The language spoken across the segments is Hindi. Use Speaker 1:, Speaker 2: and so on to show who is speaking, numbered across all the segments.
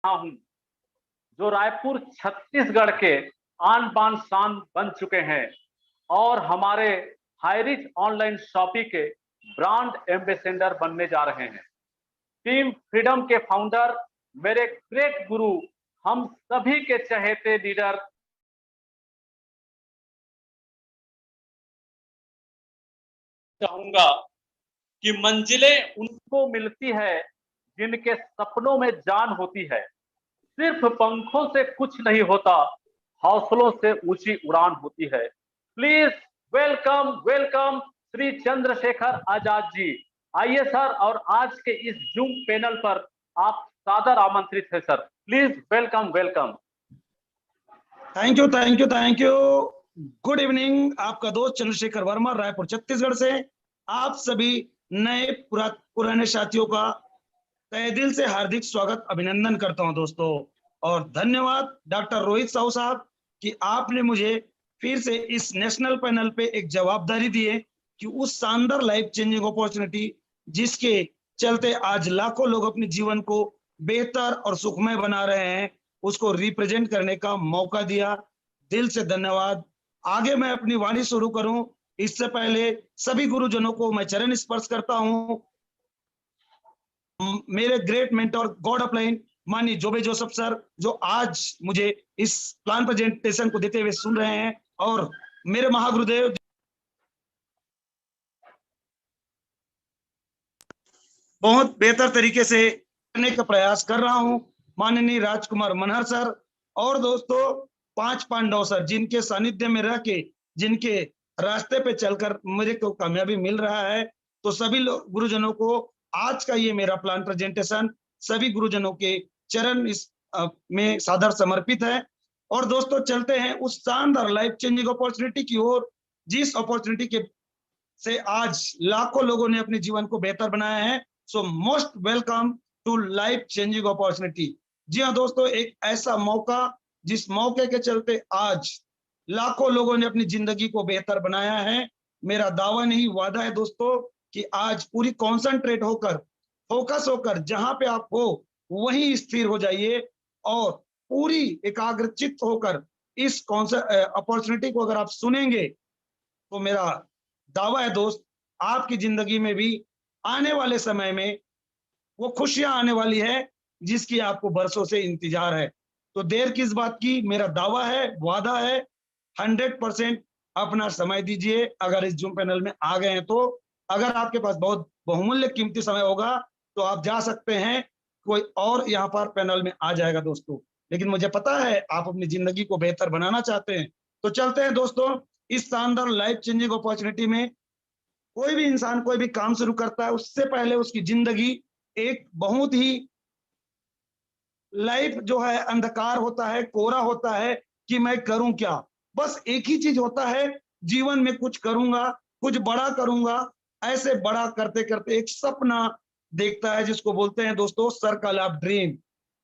Speaker 1: हूं, जो रायपुर छत्तीसगढ़ के आन बान शान बन चुके हैं और हमारे हाईरिच ऑनलाइन शॉपिंग के ब्रांड एम्बेसडर बनने जा रहे हैं। टीम फ्रीडम के फाउंडर, मेरे ग्रेट गुरु, हम सभी के चहेते लीडर चाहूंगा कि मंजिलें उनको मिलती है जिनके सपनों में जान होती है। सिर्फ पंखों से कुछ नहीं होता, हौसलों से ऊंची उड़ान होती है। Please welcome welcome Shri Chandrashekhar Azad ji. आइए सर, और आज के इस जूम पैनल पर आप सादर आमंत्रित है sir. Please welcome welcome.
Speaker 2: Thank you thank you thank you. Good evening, आपका दोस्त चंद्रशेखर वर्मा, रायपुर छत्तीसगढ़ से। आप सभी नए पुराने साथियों का तहे दिल से हार्दिक स्वागत अभिनंदन करता हूं दोस्तों। और धन्यवाद डॉक्टर रोहित साहू साहब कि आपने मुझे फिर से इस नेशनल पैनल पे एक जवाबदारी दी है कि उस शानदार लाइफ चेंजिंग अपॉर्चुनिटी जिसके चलते आज लाखों लोग अपने जीवन को बेहतर और सुखमय बना रहे हैं, उसको रिप्रेजेंट करने का मौका दिया। दिल से धन्यवाद। आगे मैं अपनी वाणी शुरू करूं इससे पहले सभी गुरुजनों को मैं चरण स्पर्श करता हूं। मेरे ग्रेट मेंटर गॉड अपलाइन माननीय जोबे जोसेफ सर, जो आज मुझे इस प्लान प्रेजेंटेशन को देते हुए सुन रहे हैं, और मेरे महागुरुदेव बहुत बेहतर तरीके से करने का प्रयास कर रहा हूं, माननीय राजकुमार मनहर सर, और दोस्तों 5 पांडव सर, जिनके सानिध्य में रह के, जिनके रास्ते पे चलकर मुझे को कामयाबी मिल रहा है। तो सभी गुरुजनों को आज का ये मेरा प्लान प्रेजेंटेशन सभी गुरुजनों के चरण में सादर समर्पित है। और दोस्तों चलते हैं उस शानदार लाइफ चेंजिंग अपॉर्चुनिटी की ओर, जिस अपॉर्चुनिटी के से आज लाखों लोगों ने अपने जीवन को बेहतर बनाया है। So most welcome to life changing opportunity. जी हाँ दोस्तों, एक ऐसा मौका जिस मौके के चलते आज लाखों लोगों ने अपनी जिंदगी को बेहतर बनाया है। मेरा दावा नहीं, वादा है दोस्तों कि आज पूरी कॉन्सेंट्रेट होकर, फोकस होकर, जहां पे आप हो वहीं स्थिर हो जाइए और पूरी एकाग्रचित्त होकर इस अपॉर्चुनिटी को अगर आप सुनेंगे तो मेरा दावा है दोस्त, आपकी जिंदगी में भी आने वाले समय में वो खुशियां आने वाली है जिसकी आपको बरसों से इंतजार है। तो देर किस बात की, मेरा दावा है, वादा है, 100% अपना समय दीजिए। अगर इस जूम पैनल में आ गए हैं तो अगर आपके पास बहुत बहुमूल्य कीमती समय होगा तो आप जा सकते हैं, कोई और यहाँ पर पैनल में आ जाएगा दोस्तों। लेकिन मुझे पता है आप अपनी जिंदगी को बेहतर बनाना चाहते हैं। तो चलते हैं दोस्तों इस शानदार लाइफ चेंजिंग अपॉर्चुनिटी में। कोई भी इंसान कोई भी काम शुरू करता है, उससे पहले उसकी जिंदगी एक बहुत ही लाइफ जो है अंधकार होता है, कोरा होता है कि मैं करूं क्या। बस एक ही चीज होता है, जीवन में कुछ करूंगा, कुछ बड़ा करूंगा। ऐसे बड़ा करते करते एक सपना देखता है जिसको बोलते हैं दोस्तों सर्कल ऑफ ड्रीम।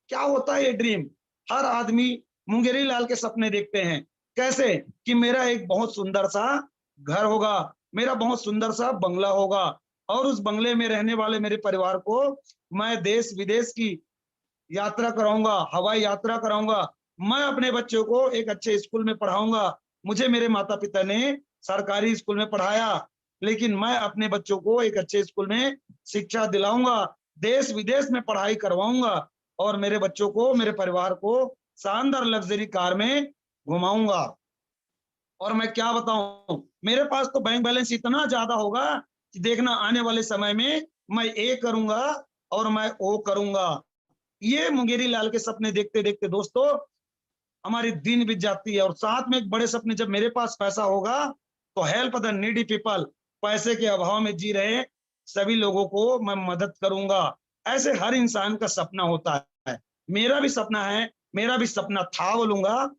Speaker 2: क्या होता है ये ड्रीम? हर आदमी मुंगेरी लाल के सपने देखते हैं। कैसे? कि मेरा एक बहुत सुंदर सा घर होगा, मेरा बहुत सुंदर सा बंगला होगा, और उस बंगले में रहने वाले मेरे परिवार को मैं देश विदेश की यात्रा कराऊंगा, हवाई यात्रा कराऊंगा, मैं अपने बच्चों को एक अच्छे स्कूल में पढ़ाऊंगा। मुझे मेरे माता पिता ने सरकारी स्कूल में पढ़ाया, लेकिन मैं अपने बच्चों को एक अच्छे स्कूल में शिक्षा दिलाऊंगा, देश विदेश में पढ़ाई करवाऊंगा, और मेरे बच्चों को, मेरे परिवार को शानदार लग्जरी कार में घुमाऊंगा। और मैं क्या बताऊं, मेरे पास तो बैंक बैलेंस इतना ज्यादा होगा कि देखना आने वाले समय में मैं ए करूंगा और मैं ओ करूंगा। ये मुंगेरी लाल के सपने देखते देखते दोस्तों हमारी दिन बीत जाती है। और साथ में एक बड़े सपने, जब मेरे पास पैसा होगा तो हेल्प द नीडी पीपल, पैसे के अभाव में जी रहे सभी लोगों को मैं मदद करूंगा। ऐसे हर इंसान का सपना होता है, मेरा भी सपना है, मेरा भी सपना था बोलूंगा,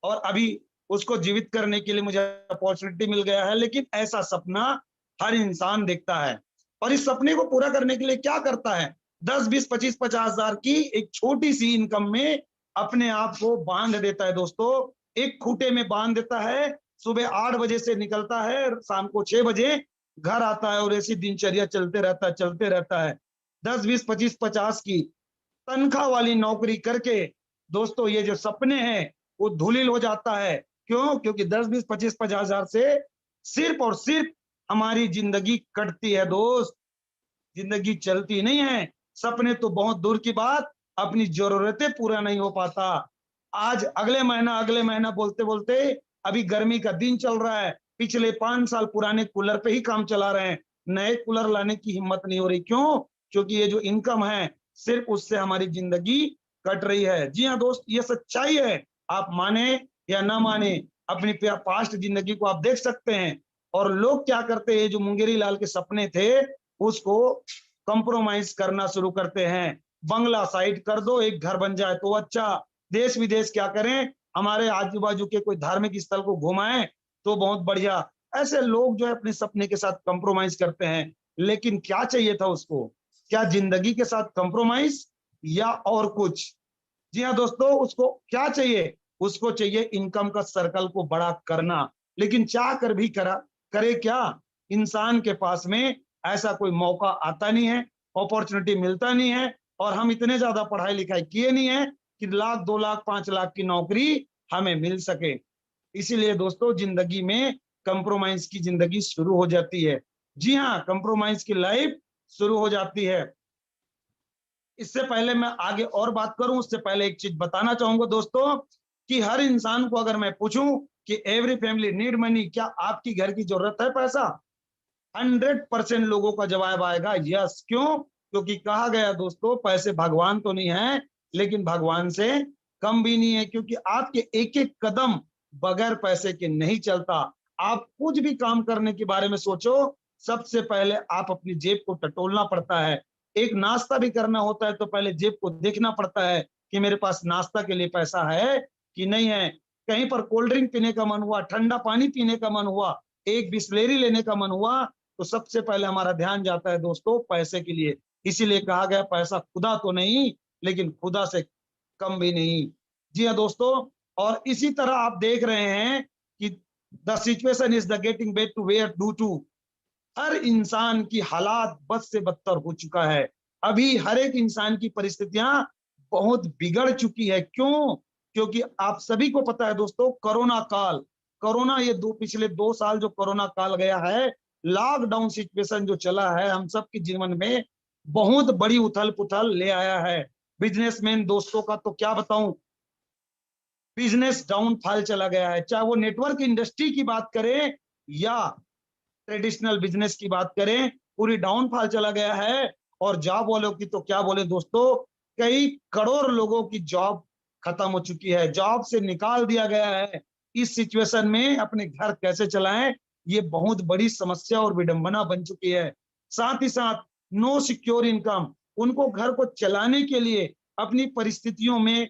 Speaker 2: और अभी उसको जीवित करने के लिए मुझे अपॉर्चुनिटी मिल गया है। लेकिन ऐसा सपना हर इंसान देखता है, और इस सपने को पूरा करने के लिए क्या करता है, 10, 20, 25, 50 हजार की एक छोटी सी इनकम में अपने आप को बांध देता है दोस्तों। एक खूटे में बांध देता है, सुबह 8 बजे से निकलता है, शाम को 6 बजे घर आता है, और ऐसी दिनचर्या चलते रहता है 10, 20, 25, 50 की तनख्वाह वाली नौकरी करके दोस्तों ये जो सपने हैं वो धूलिल हो जाता है। क्यों? क्योंकि 10, 20, 25, 50,000 से सिर्फ और सिर्फ हमारी जिंदगी कटती है दोस्त, जिंदगी चलती नहीं है। सपने तो बहुत दूर की बात, अपनी जरूरतें पूरा नहीं हो पाता। आज अगले महीना बोलते बोलते अभी गर्मी का दिन चल रहा है, पिछले 5 साल पुराने कूलर पे ही काम चला रहे हैं, नए कूलर लाने की हिम्मत नहीं हो रही। क्यों? क्योंकि ये जो इनकम है सिर्फ उससे हमारी जिंदगी कट रही है। जी हाँ दोस्त, ये सच्चाई है, आप माने या ना माने, अपनी पास्ट जिंदगी को आप देख सकते हैं। और लोग क्या करते हैं, जो मुंगेरी लाल के सपने थे उसको कंप्रोमाइज करना शुरू करते हैं। बंगला साइड कर दो, एक घर बन जाए तो अच्छा, देश विदेश क्या करें, हमारे आजू बाजू के कोई धार्मिक स्थल को घुमाएं तो बहुत बढ़िया। ऐसे लोग जो है अपने सपने के साथ कंप्रोमाइज करते हैं। लेकिन क्या चाहिए था उसको? क्या जिंदगी के साथ कंप्रोमाइज या और कुछ? जी हाँ दोस्तों, उसको क्या चाहिए? उसको चाहिए इनकम का सर्कल को बड़ा करना। लेकिन चाह कर भी करे क्या? इंसान के पास में ऐसा कोई मौका आता नहीं है, अपॉर्चुनिटी मिलता नहीं है। और हम इतने ज्यादा पढ़ाई लिखाई किए नहीं है कि 1,00,000, 2,00,000, 5,00,000 की नौकरी हमें मिल सके। इसीलिए दोस्तों जिंदगी में कंप्रोमाइज की जिंदगी शुरू हो जाती है। जी हाँ, कंप्रोमाइज की लाइफ शुरू हो जाती है। इससे पहले मैं आगे और बात करूं, उससे पहले एक चीज बताना चाहूंगा दोस्तों, कि हर इंसान को अगर मैं पूछूं कि एवरी फैमिली नीड मनी, क्या आपकी घर की जरूरत है पैसा? 100% लोगों का जवाब आएगा यस। क्यों? क्योंकि कहा गया दोस्तों, पैसे भगवान तो नहीं है, लेकिन भगवान से कम भी नहीं है। क्योंकि आपके एक एक कदम बगैर पैसे के नहीं चलता। आप कुछ भी काम करने के बारे में सोचो, सबसे पहले आप अपनी जेब को टटोलना पड़ता है। एक नाश्ता भी करना होता है तो पहले जेब को देखना पड़ता है कि मेरे पास नाश्ता के लिए पैसा है कि नहीं है। कहीं पर कोल्ड ड्रिंक पीने का मन हुआ, ठंडा पानी पीने का मन हुआ, एक बिस्लेरी लेने का मन हुआ, तो सबसे पहले हमारा ध्यान जाता है दोस्तों पैसे के लिए। इसीलिए कहा गया पैसा खुदा तो नहीं, लेकिन खुदा से कम भी नहीं। जी हाँ दोस्तों, और इसी तरह आप देख रहे हैं कि the situation is the getting back to where do to. हर इंसान की हालात बद से बदतर हो चुका है। अभी हर एक इंसान की परिस्थितियां बहुत बिगड़ चुकी है। क्यों? क्योंकि आप सभी को पता है दोस्तों, कोरोना काल, कोरोना ये पिछले 2 साल जो कोरोना काल गया है, लॉकडाउन सिचुएशन जो चला है, हम सबके जीवन में बहुत बड़ी उथल पुथल ले आया है। बिजनेसमैन दोस्तों का तो क्या बताऊं, बिजनेस डाउनफॉल चला गया है। चाहे वो नेटवर्क इंडस्ट्री की बात करें या ट्रेडिशनल बिजनेस की बात करें, पूरी डाउनफॉल चला गया है। और जॉब वालों की तो क्या बोले दोस्तों, कई करोड़ लोगों की जॉब खत्म हो चुकी है, जॉब से निकाल दिया गया है। इस सिचुएशन में अपने घर कैसे चलाएं, ये बहुत बड़ी समस्या और विडंबना बन चुकी है। साथ ही साथ नो सिक्योर इनकम, उनको घर को चलाने के लिए, अपनी परिस्थितियों में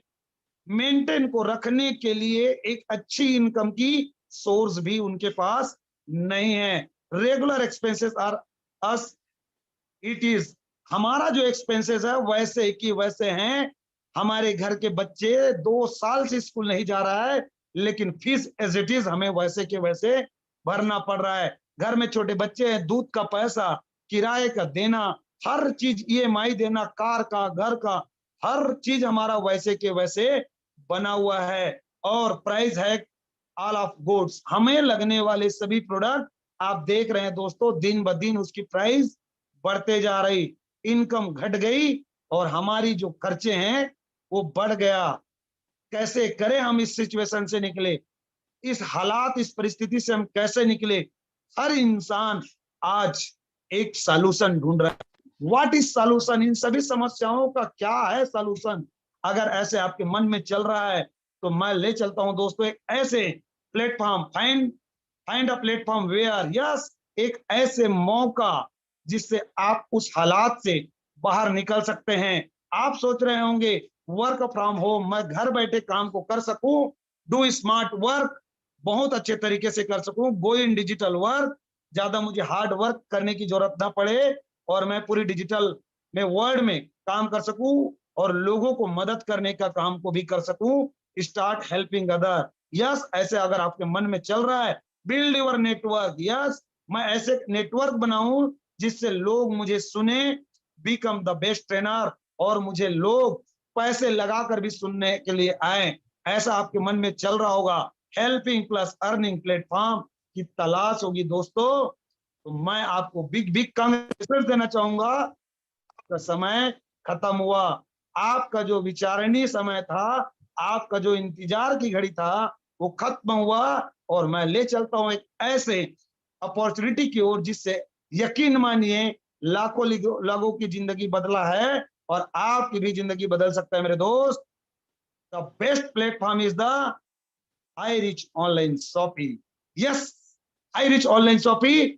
Speaker 2: मेंटेन को रखने के लिए एक अच्छी इनकम की सोर्स भी उनके पास नहीं है। Regular expenses are as it is, हमारा जो एक्सपेंसेस है वैसे की वैसे हैं। हमारे घर के बच्चे 2 साल से स्कूल नहीं जा रहा है, लेकिन फीस एज इट इज हमें वैसे के वैसे भरना पड़ रहा है। घर में छोटे बच्चे हैं, दूध का पैसा, किराए का देना, हर चीज ईएमआई देना, कार का, घर का, हर चीज हमारा वैसे के वैसे बना हुआ है। और प्राइस है ऑल ऑफ गुड्स, हमें लगने वाले सभी प्रोडक्ट आप देख रहे हैं दोस्तों, दिन ब दिन उसकी प्राइस बढ़ते जा रही। इनकम घट गई और हमारी जो खर्चे हैं वो बढ़ गया। कैसे करें हम इस सिचुएशन से निकले, इस हालात, इस परिस्थिति से हम कैसे निकले? हर इंसान आज एक सॉल्यूशन ढूंढ रहा है। What is solution? इन सभी समस्याओं का क्या है सॉल्यूशन? अगर ऐसे आपके मन में चल रहा है तो मैं ले चलता हूं दोस्तों एक ऐसे platform, find a platform where, yes, एक ऐसे मौका जिससे आप उस हालात से बाहर निकल सकते हैं। आप सोच रहे होंगे वर्क फ्रॉम होम, मैं घर बैठे काम को कर सकूं, डू स्मार्ट वर्क, बहुत अच्छे तरीके से कर सकूं, गो इन डिजिटल वर्क, ज्यादा मुझे हार्ड वर्क करने की जरूरत ना पड़े और मैं पूरी डिजिटल में वर्ल्ड में काम कर सकूं और लोगों को मदद करने का काम को भी कर सकूं। स्टार्ट हेल्पिंग अदर, यस, ऐसे अगर आपके मन में चल रहा है, बिल्ड योर नेटवर्क, यस, मैं ऐसे नेटवर्क बनाऊं जिससे लोग मुझे सुने, बिकम द बेस्ट ट्रेनर, और मुझे लोग पैसे लगाकर भी सुनने के लिए आए, ऐसा आपके मन में चल रहा होगा, हेल्पिंग प्लस अर्निंग प्लेटफॉर्म की तलाश होगी दोस्तों, तो मैं आपको बिग बिग कांग्रेचुलेशन देना चाहूंगा। आपका समय खत्म हुआ, आपका जो विचारणीय समय था, आपका जो इंतजार की घड़ी था, वो खत्म हुआ, और मैं ले चलता हूं एक ऐसे अपॉर्चुनिटी की ओर जिससे यकीन मानिए लाखों लोगों की जिंदगी बदला है, और आपकी भी जिंदगी बदल सकता है मेरे दोस्त। The best platform is the iRich Online Shopping. Yes, iRich Online Shopping,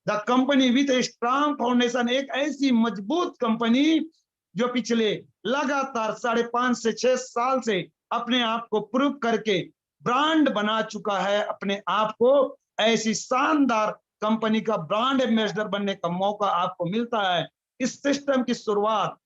Speaker 2: the company with a strong foundation, एक ऐसी मजबूत कंपनी जो पिछले लगातार 5.5 से 6 साल से अपने आप को प्रूव करके ब्रांड बना चुका है अपने आप को। ऐसी शानदार कंपनी का ब्रांड एम्बेसडर बनने का मौका आपको मिलता है। इस सिस्टम की शुरुआत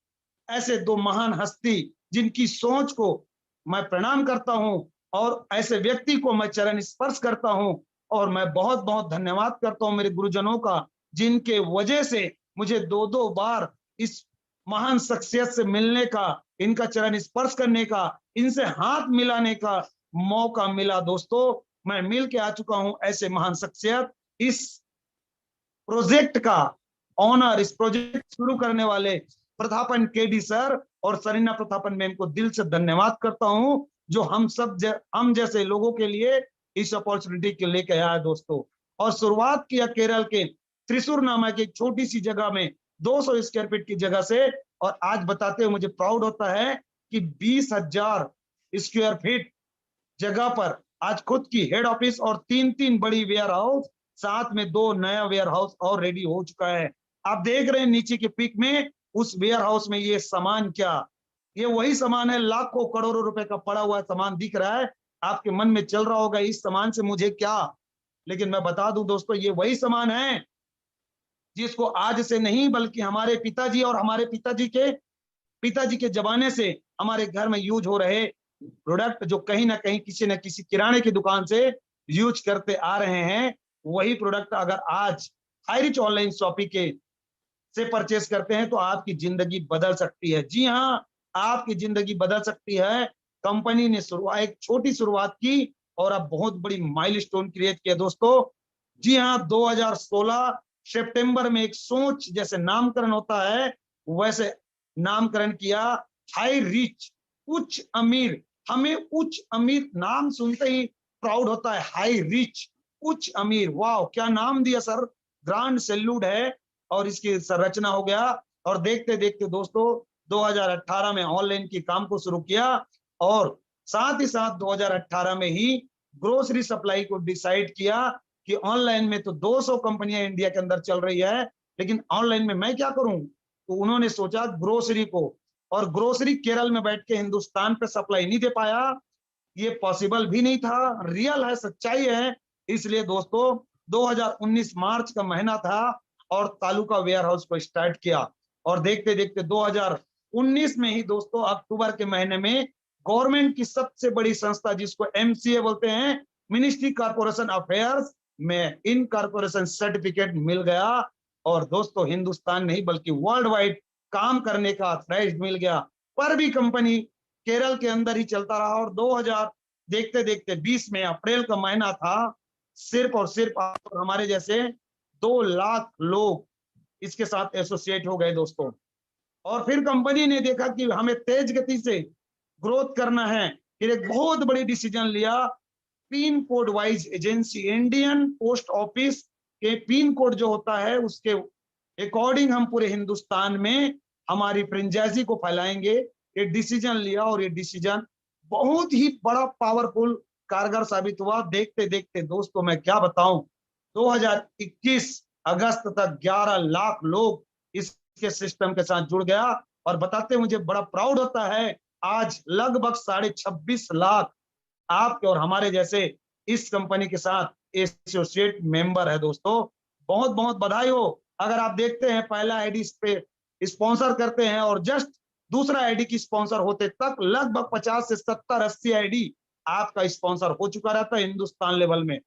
Speaker 2: ऐसे दो महान हस्ती जिनकी सोच को मैं प्रणाम करता हूं, और ऐसे व्यक्ति को मैं चरण स्पर्श करता हूं, और मैं बहुत बहुत धन्यवाद करता हूं मेरे गुरुजनों का, जिनके वजह से मुझे 2-2 बार इस महान शख्सियत से मिलने का, इनका चरण स्पर्श करने का, इनसे हाथ मिलाने का मौका मिला। दोस्तों, मैं मिल के आ चुका हूं ऐसे महान शख्सियत। इस प्रोजेक्ट का ऑनर, इस प्रोजेक्ट शुरू करने वाले प्रतापन केडी सर और सरीना प्रतापन मैम को दिल से धन्यवाद करता हूं, जो हम जैसे लोगों के लिए इस अपॉर्चुनिटी के लेके आया दोस्तों। और शुरुआत किया केरल के त्रिशूर नामक एक छोटी सी जगह में 200 स्क्वायर फीट की जगह से, और आज बताते हुए मुझे प्राउड होता है कि 20,000 स्क्वायर फीट जगह पर आज खुद की हेड ऑफिस और 3-3 बड़ी वेयर हाउस, साथ में 2 नया वेयर हाउस और रेडी हो चुका है। आप देख रहे हैं नीचे के पिक में, उस वेयर हाउस में ये सामान क्या, ये वही सामान है, लाखों करोड़ों रुपए का पड़ा हुआ सामान दिख रहा है। आपके मन में चल रहा होगा इस सामान से मुझे क्या, लेकिन मैं बता दूं दोस्तों, ये वही सामान है जिसको आज से नहीं बल्कि हमारे पिताजी और हमारे पिताजी के जमाने से हमारे घर में यूज हो रहे प्रोडक्ट, जो कहीं ना कहीं किसी न किसी किराने की दुकान से यूज करते आ रहे हैं, वही प्रोडक्ट अगर आज iRich ऑनलाइन शॉपिंग के से परचेस करते हैं तो आपकी जिंदगी बदल सकती है। जी हाँ, आपकी जिंदगी बदल सकती है। कंपनी ने एक छोटी शुरुआत की और अब बहुत बड़ी माइलस्टोन क्रिएट किया दोस्तों। जी हाँ, 2016 सितंबर में एक सोच जैसे नामकरण होता है, वैसे नामकरण किया हाई रिच, उच्च अमीर। हमें उच्च अमीर नाम सुनते ही प्राउड होता है, हाई रिच, उच्च अमीर, वाह क्या नाम दिया सर, ग्रांड सैल्यूट है। और इसकी संरचना हो गया, और देखते देखते दोस्तों 2018 में ऑनलाइन की काम को शुरू किया, और साथ ही साथ 2018 में ही ग्रोसरी सप्लाई को डिसाइड किया कि ऑनलाइन में तो 200 कंपनियां इंडिया के अंदर चल रही है, लेकिन ऑनलाइन में मैं क्या करूं। तो उन्होंने सोचा ग्रोसरी को, और ग्रोसरी केरल में बैठ के हिंदुस्तान पे सप्लाई नहीं दे पाया, ये पॉसिबल भी नहीं था, रियल है, सच्चाई है। इसलिए दोस्तों 2019 मार्च का महीना था और तालुका वेयर हाउस को स्टार्ट किया, और देखते देखते 2019 में ही दोस्तों अक्टूबर के महीने में गवर्नमेंट की सबसे बड़ी संस्था जिसको MCA बोलते हैं, मिनिस्ट्री कॉर्पोरेशन अफेयर्स में इन कॉर्पोरेशन सर्टिफिकेट मिल गया, और दोस्तों हिंदुस्तान नहीं बल्कि वर्ल्ड वाइड काम करने का ऑथराइज मिल गया। पर भी कंपनी केरल के अंदर ही चलता रहा, और 2000 देखते देखते 20 में अप्रैल का महीना था, सिर्फ और सिर्फ हमारे जैसे 2 लाख लोग इसके साथ एसोसिएट हो गए दोस्तों। और फिर कंपनी ने देखा कि हमें तेज गति से ग्रोथ करना है, फिर एक बहुत बड़ी डिसीजन लिया, pin code wise agency, Indian post office के पिन कोड जो होता है उसके अकॉर्डिंग हम पूरे हिंदुस्तान में हमारी फ्रेंचाइजी को फैलाएंगे, ये डिसीजन लिया, और ये डिसीजन बहुत ही बड़ा पावरफुल कारगर साबित हुआ। देखते देखते दोस्तों मैं क्या बताऊं, 2021 अगस्त तक 11 लाख लोग इसके सिस्टम के साथ जुड़ गया, और बताते मुझे बड़ा प्राउड होता है, आज लगभग 26.5 लाख आपके और हमारे जैसे इस कंपनी के साथ एसोसिएट मेंबर है दोस्तों। बहुत बहुत बधाई हो। अगर आप देखते हैं पहला आईडी पे स्पॉन्सर करते हैं और जस्ट दूसरा आईडी की स्पॉन्सर होते तक लगभग 50 से 70-80 आईडी आपका स्पॉन्सर हो चुका रहता है हिंदुस्तान लेवल में।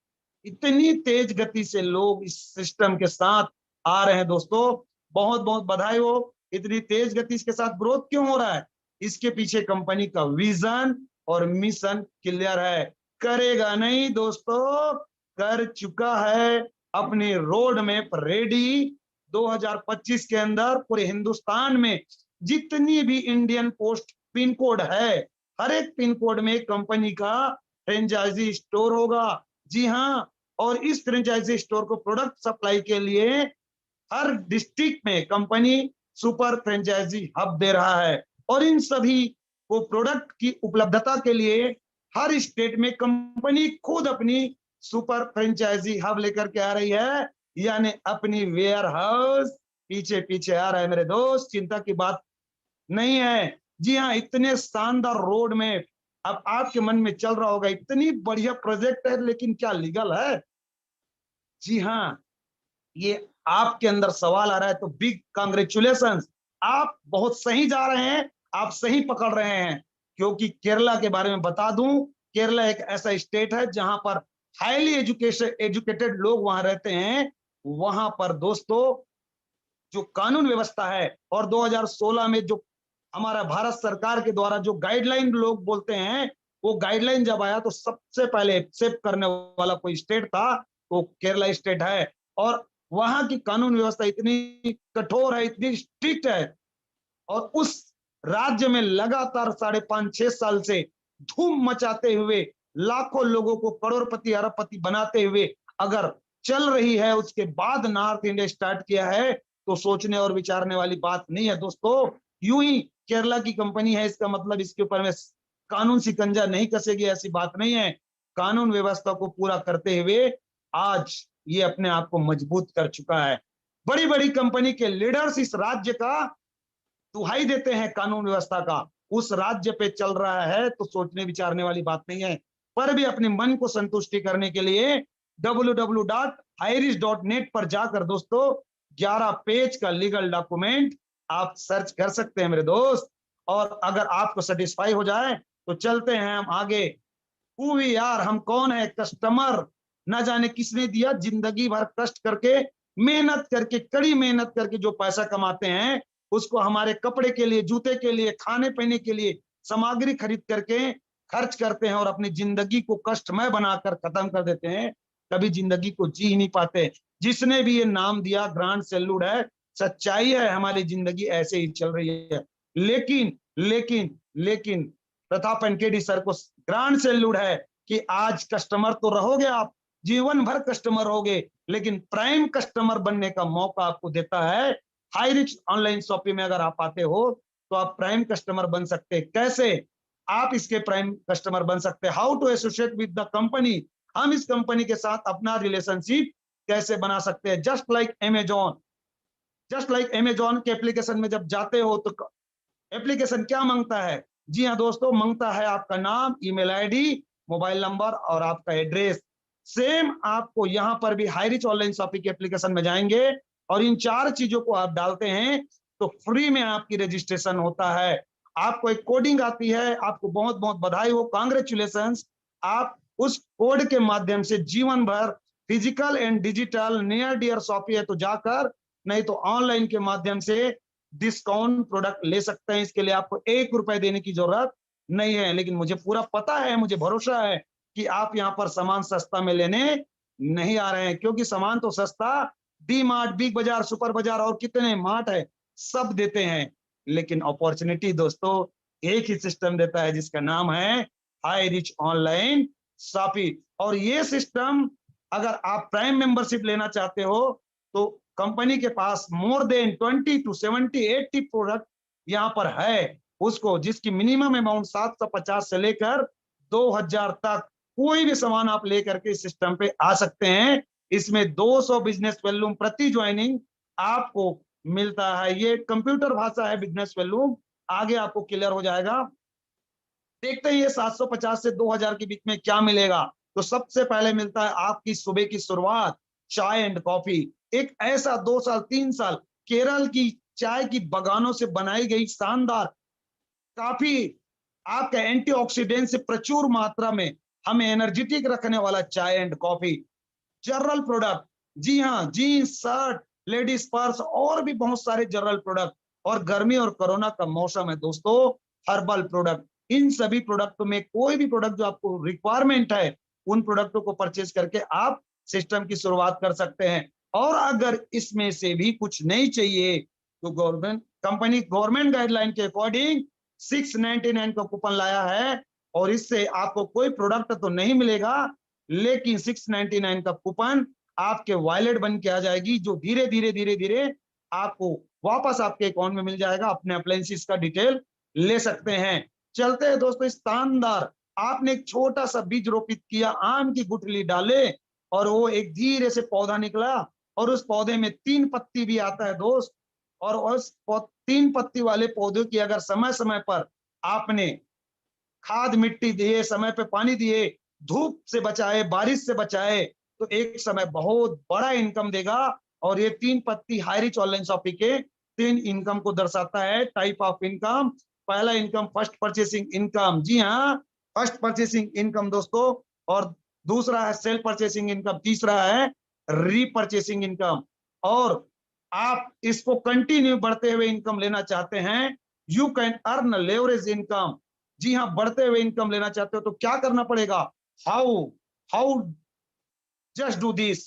Speaker 2: इतनी तेज गति से लोग इस सिस्टम के साथ आ रहे हैं दोस्तों, बहुत बहुत बधाई हो। इतनी तेज गति के साथ ग्रोथ क्यों हो रहा है? इसके पीछे कंपनी का विजन और मिशन क्लियर है। करेगा नहीं दोस्तों, कर चुका है, अपनी रोड मैप रेडी। 2025 के अंदर पूरे हिंदुस्तान में जितनी भी इंडियन पोस्ट पिन कोड है, हर एक पिन कोड में कंपनी का फ्रेंचाइजी स्टोर होगा। जी हाँ, और इस फ्रेंचाइजी स्टोर को प्रोडक्ट सप्लाई के लिए हर डिस्ट्रिक्ट में कंपनी सुपर फ्रेंचाइजी हब दे रहा है। और इन सभी को प्रोडक्ट की उपलब्धता के लिए हर स्टेट में कंपनी खुद अपनी सुपर फ्रेंचाइजी हब लेकर के आ रही है, यानी अपनी वेयर हाउस पीछे पीछे आ रहा है मेरे दोस्त, चिंता की बात नहीं है। जी हाँ, इतने शानदार रोड में अब आपके मन में चल रहा होगा, इतनी बढ़िया प्रोजेक्ट है, लेकिन क्या लीगल है? जी हाँ, ये आपके अंदर सवाल आ रहा है तो बिग कांग्रेचुलेशंस, आप बहुत सही जा रहे हैं, आप सही पकड़ रहे हैं। क्योंकि केरला के बारे में बता दूं, केरला एक ऐसा स्टेट है जहां पर हाईली एजुकेटेड लोग वहां रहते हैं। वहां पर दोस्तों जो कानून व्यवस्था है, और 2016 में जो हमारा भारत सरकार के द्वारा जो गाइडलाइन लोग बोलते हैं, वो गाइडलाइन जब आया तो सबसे पहले एक्सेप्ट करने वाला कोई स्टेट था तो केरला स्टेट है। और वहां की कानून व्यवस्था इतनी कठोर है, इतनी स्ट्रिक्ट है, और उस राज्य में लगातार 5.5-6 साल से धूम मचाते हुए लाखों लोगों को करोड़पति अरबपति बनाते हुए अगर चल रही है, उसके बाद नॉर्थ इंडिया स्टार्ट किया है, तो सोचने और विचारने वाली बात नहीं है दोस्तों। यूं ही केरला की कंपनी है, इसका मतलब इसके ऊपर में कानून शिकंजा नहीं कसेगी, ऐसी बात नहीं है। कानून व्यवस्था को पूरा करते हुए आज ये अपने आप को मजबूत कर चुका है। बड़ी बड़ी कंपनी के लीडर्स इस राज्य का दुहाई देते हैं कानून व्यवस्था का, उस राज्य पे चल रहा है तो सोचने विचारने वाली बात नहीं है। पर भी अपने मन को संतुष्टि करने के लिए www.irish.net पर जाकर दोस्तों 11 पेज का लीगल डॉक्यूमेंट आप सर्च कर सकते हैं मेरे दोस्त। और अगर आपको सेटिस्फाई हो जाए तो चलते हैं हम आगे। यार हम कौन है? कस्टमर। ना जाने किसने दिया, जिंदगी भर कष्ट करके, मेहनत करके, कड़ी मेहनत करके जो पैसा कमाते हैं, उसको हमारे कपड़े के लिए, जूते के लिए, खाने पीने के लिए सामग्री खरीद करके खर्च करते हैं और अपनी जिंदगी को कष्टमय बनाकर खत्म कर देते हैं। कभी जिंदगी को जी ही नहीं पाते। जिसने भी ये नाम दिया, ग्रांड सैल्यूट है, सच्चाई है, हमारी जिंदगी ऐसे ही चल रही है। लेकिन लेकिन लेकिन प्रताप एनकेडी सर को ग्रांड सैल्यूट है कि आज कस्टमर तो रहोगे आप, जीवन भर कस्टमर होगे, लेकिन प्राइम कस्टमर बनने का मौका आपको देता है हाईरिच ऑनलाइन शॉपिंग में। अगर आप आते हो तो आप प्राइम कस्टमर बन सकते हैं। कैसे आप इसके प्राइम कस्टमर बन सकते हैं? How to associate with the company, हम इस कंपनी के साथ अपना रिलेशनशिप कैसे बना सकते हैं? जस्ट लाइक अमेजॉन के एप्लीकेशन में जब जाते हो तो एप्लीकेशन क्या मांगता है? जी हाँ दोस्तों, मांगता है आपका नाम, ईमेल आईडी, मोबाइल नंबर और आपका एड्रेस। सेम आपको यहाँ पर भी हाईरिच ऑनलाइन शॉपिंग के एप्लीकेशन में जाएंगे और इन 4 चीजों को आप डालते हैं तो फ्री में आपकी रजिस्ट्रेशन होता है। आपको एक कोडिंग आती है, आपको बहुत बहुत बधाई हो, कांग्रेचुलेशंस। आप उस कोड के माध्यम से जीवन भर physical and digital near dear shopping है तो जाकर, नहीं तो ऑनलाइन के माध्यम से डिस्काउंट प्रोडक्ट ले सकते हैं। इसके लिए आपको 1 रुपए देने की जरूरत नहीं है। लेकिन मुझे पूरा पता है, मुझे भरोसा है कि आप यहाँ पर सामान सस्ता में लेने नहीं आ रहे हैं, क्योंकि सामान तो सस्ता डी मार्ट, बिग बाजार, सुपर बाजार और कितने मार्ट है, सब देते हैं। लेकिन अपॉर्चुनिटी दोस्तों एक ही सिस्टम देता है, जिसका नाम है हाईरिच ऑनलाइन शॉपिंग। और ये सिस्टम अगर आप प्राइम मेंबरशिप लेना चाहते हो तो कंपनी के पास मोर देन 20 to 70 80 प्रोडक्ट यहाँ पर है उसको, जिसकी मिनिमम अमाउंट 750 से लेकर 2000 तक कोई भी सामान आप लेकर के इस सिस्टम पे आ सकते हैं। इसमें 200 बिजनेस वॉल्यूम प्रति ज्वाइनिंग आपको मिलता है। ये कंप्यूटर भाषा है बिजनेस वॉल्यूम, आगे आपको क्लियर हो जाएगा। देखते हैं ये 750 से 2000 के बीच में क्या मिलेगा। तो सबसे पहले मिलता है आपकी सुबह की शुरुआत चाय एंड कॉफी। एक ऐसा 2 साल 3 साल केरल की चाय की बगानों से बनाई गई शानदार काफी आपके एंटीऑक्सीडेंट से प्रचुर मात्रा में हमें एनर्जेटिक रखने वाला चाय एंड कॉफी। जनरल प्रोडक्ट, जी हाँ, जीन्स, शर्ट, लेडीज पर्स और भी बहुत सारे जनरल प्रोडक्ट। और गर्मी और कोरोना का मौसम है दोस्तों, हर्बल प्रोडक्ट, इन सभी प्रोडक्टों में कोई भी प्रोडक्ट जो आपको रिक्वायरमेंट है, उन प्रोडक्टों को परचेज करके आप सिस्टम की शुरुआत कर सकते हैं। और अगर इसमें से भी कुछ नहीं चाहिए तो गवर्नमेंट गाइडलाइन के अकॉर्डिंग 699 का कूपन लाया है, और इससे आपको कोई प्रोडक्ट तो नहीं मिलेगा, लेकिन 699 का कूपन आपके वॉलेट बन के आ जाएगी, जो धीरे धीरे धीरे धीरे आपको वापस आपके अकाउंट में मिल जाएगा। अपने अप्लायंसेस का डिटेल ले सकते हैं। चलते हैं दोस्तों इस शानदार, आपने एक छोटा सा बीज रोपित किया, आम की गुठली डाले और वो एक धीरे से पौधा निकला, और उस पौधे में 3 पत्ती भी आता है दोस्त। और उस 3 पत्ती वाले पौधे की अगर समय समय पर आपने खाद मिट्टी दिए, समय पे पानी दिए, धूप से बचाए, बारिश से बचाए, तो एक समय बहुत बड़ा इनकम देगा। और ये 3 पत्ती हाई रिच ऑनलाइन शॉपिंग के 3 इनकम को दर्शाता है, टाइप ऑफ इनकम। पहला इनकम फर्स्ट परचेसिंग इनकम, जी हाँ, फर्स्ट परचेसिंग इनकम दोस्तों। और दूसरा है सेल्फ परचेसिंग इनकम, तीसरा है रीपरचेसिंग इनकम। और आप इसको कंटिन्यू बढ़ते हुए इनकम लेना चाहते हैं, you can earn leverage income. जी हाँ, बढ़ते हुए इनकम लेना चाहते हो तो क्या करना पड़ेगा, how how just do this.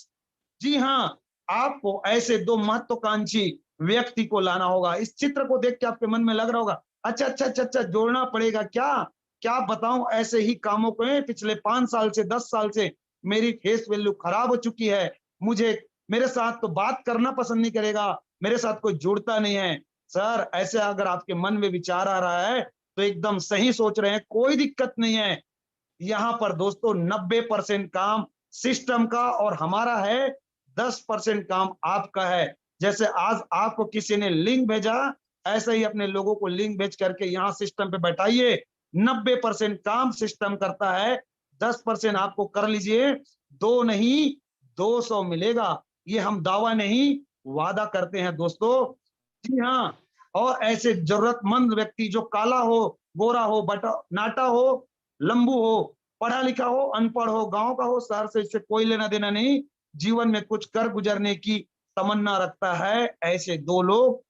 Speaker 2: जी हाँ, आपको ऐसे 2 महत्वाकांक्षी व्यक्ति को लाना होगा। इस चित्र को देख के आपके मन में लग रहा होगा, अच्छा अच्छा अच्छा अच्छा, जोड़ना पड़ेगा क्या, क्या बताऊं, ऐसे ही कामों को पिछले 5 साल से 10 साल से मेरी फेस वैल्यू खराब हो चुकी है, मुझे मेरे साथ तो बात करना पसंद नहीं करेगा, मेरे साथ कोई जुड़ता नहीं है। सर, ऐसे अगर आपके मन में विचार आ रहा है तो एकदम सही सोच रहे हैं, कोई दिक्कत नहीं है। यहाँ पर दोस्तों 90% काम सिस्टम का और हमारा है, 10% काम आपका है। जैसे आज आपको किसी ने लिंक भेजा, ऐसे ही अपने लोगों को लिंक भेज करके यहाँ सिस्टम पे बैठाइए। 90% काम सिस्टम करता है, 10% आपको कर लीजिए, 2 नहीं 200 मिलेगा। ये हम दावा नहीं, वादा करते हैं दोस्तों। जी हाँ, और ऐसे जरूरतमंद व्यक्ति जो काला हो, गोरा हो, बटा नाटा हो, लंबू हो, पढ़ा लिखा हो, अनपढ़ हो, गांव का हो, शहर से, इससे कोई लेना देना नहीं, जीवन में कुछ कर गुजरने की तमन्ना रखता है, ऐसे 2 लोग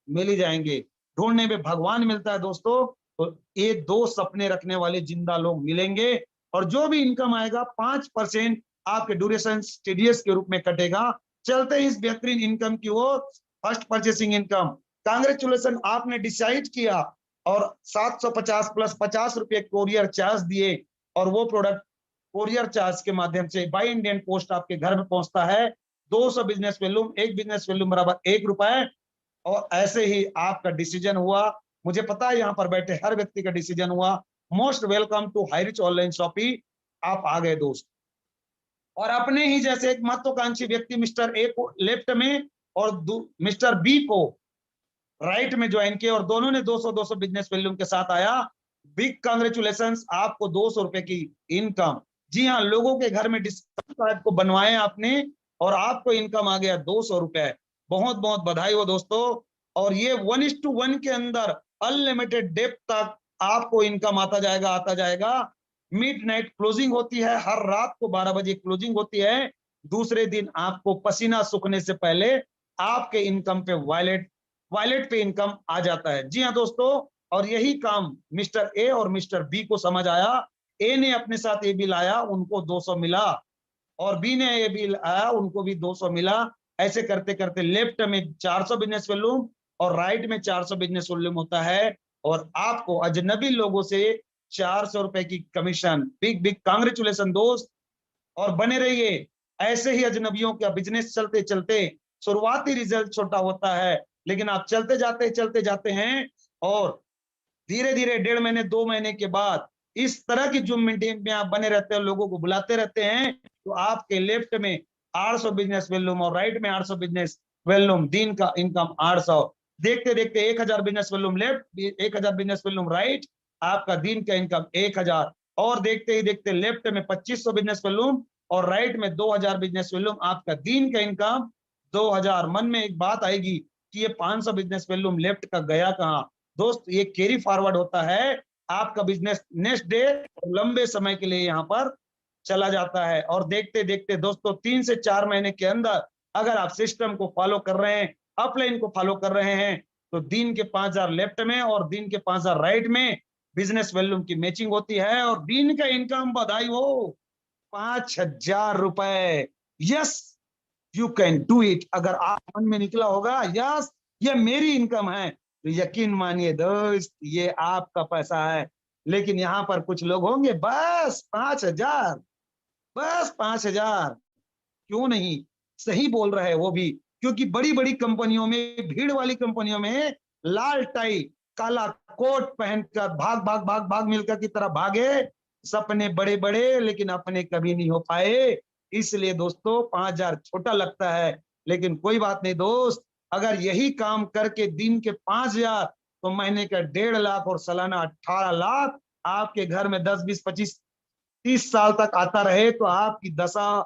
Speaker 2: मिल ही जाएंगे। ढूंढने में भगवान मिलता है दोस्तों, तो ये 2 सपने रखने वाले जिंदा लोग मिलेंगे। और जो भी इनकम आएगा 5% आपके ड्यूरेशन टीडीएस के रूप में कटेगा। चलते हैं इस बेहतरीन इनकम की ओर, फर्स्ट परचेसिंग इनकम। कांग्रेचुलेशन, आपने डिसाइड किया और 750 प्लस 50 रुपए कोरियर चार्ज दिए, और वो प्रोडक्ट कोरियर चार्ज के माध्यम से बाय इंडियन पोस्ट आपके घर में पहुंचता है। 200 बिजनेस वैल्यूम, 1 बिजनेस वैल्यूम बराबर 1 रुपए। और ऐसे ही आपका डिसीजन हुआ, मुझे पता है यहाँ पर बैठे हर व्यक्ति का डिसीजन हुआ। Most welcome to high rich online shopping, आप आ गए दोस्त। और अपने ही जैसे एक महत्वाकांक्षी व्यक्ति मिस्टर ए को लेफ्ट में और मिस्टर बी को राइट में ज्वाइन किया, और दोनों ने 200 बिजनेस वैल्यूम के साथ आया। बिग कांग्रेचुलेशंस, आपको 200 रुपए की इनकम। जी हाँ, लोगों के घर में डिस्काउंट कार्ड को बनवाए आपने और आपको इनकम आ गया 200 रुपए। बहुत बहुत बधाई हो दोस्तों। और ये 1:1 के अंदर अनलिमिटेड डेप्थ तक आपको इनकम आता जाएगा। मिडनाइट क्लोजिंग होती है, हर रात को 12 बजे क्लोजिंग होती है। दूसरे दिन आपको पसीना सूखने से पहले आपके इनकम पे वॉलेट पे इनकम आ जाता है। जी हाँ दोस्तों, और यही काम मिस्टर ए और मिस्टर बी को समझ आया। ए ने अपने साथ ए भी लाया, उनको 200 मिला, और बी ने ए भी लाया, उनको भी 200 मिला। ऐसे करते करते लेफ्ट में 400 बिजनेस वॉल्यूम और राइट में 400 बिजनेस वॉल्यूम होता है, और आपको अजनबी लोगों से 400 रुपए की कमीशन। बिग बिग कांग्रेचुलेशन दोस्त, और बने रहिए ऐसे ही। अजनबियों का बिजनेस चलते चलते शुरुआती रिजल्ट छोटा होता है, लेकिन आप चलते जाते हैं, और धीरे धीरे 1.5 महीने 2 महीने के बाद इस तरह की जूम मीटिंग में आप बने रहते हैं, लोगों को बुलाते रहते हैं, तो आपके लेफ्ट में 800 बिजनेस वॉल्यूम और राइट में 800 बिजनेस वॉल्यूम, दिन का इनकम 800। देखते देखते 1000 business volume left, 1000 business volume right, आपका दिन का इनकम 1000। और देखते ही देखते लेफ्ट में 2500 बिजनेस वॉल्यूम और राइट में 2000 बिजनेस वॉल्यूम, आपका दिन का इनकम 2000। मन में एक बात आएगी कि ये 500 बिजनेस वॉल्यूम लेफ्ट का गया कहां। दोस्त, ये कैरी फॉरवर्ड होता है, आपका बिजनेस नेक्स्ट डे लंबे समय के लिए यहाँ पर चला जाता है। और देखते देखते दोस्तों 3 से 4 महीने के अंदर अगर आप सिस्टम को फॉलो कर रहे हैं, अपलाइन को फॉलो कर रहे हैं, तो दिन के 5,000 लेफ्ट में और दिन के 5,000 राइट में बिजनेस वॉल्यूम की मैचिंग होती है, और दिन का इनकम बधाई हो 5,000 रुपए। Yes, you can do it. अगर आप मन में निकला होगा यस ये मेरी इनकम है, तो यकीन मानिए दोस्त ये आपका पैसा है। लेकिन यहाँ पर कुछ लोग होंगे बस 5,000, बस 5,000, क्यों नहीं, सही बोल रहे हैं वो भी, क्योंकि बड़ी बड़ी कंपनियों में, भीड़ वाली कंपनियों में लाल टाई काला कोट पहनकर भाग भाग भाग भाग मिलकर की तरह भागे, सपने बड़े बड़े लेकिन अपने कभी नहीं हो पाए। इसलिए दोस्तों 5,000 छोटा लगता है, लेकिन कोई बात नहीं दोस्त, अगर यही काम करके दिन के 5,000 तो महीने का 1.5 लाख और सालाना 18 लाख आपके घर में 10, 20, 25, 30 साल तक आता रहे तो आपकी दशा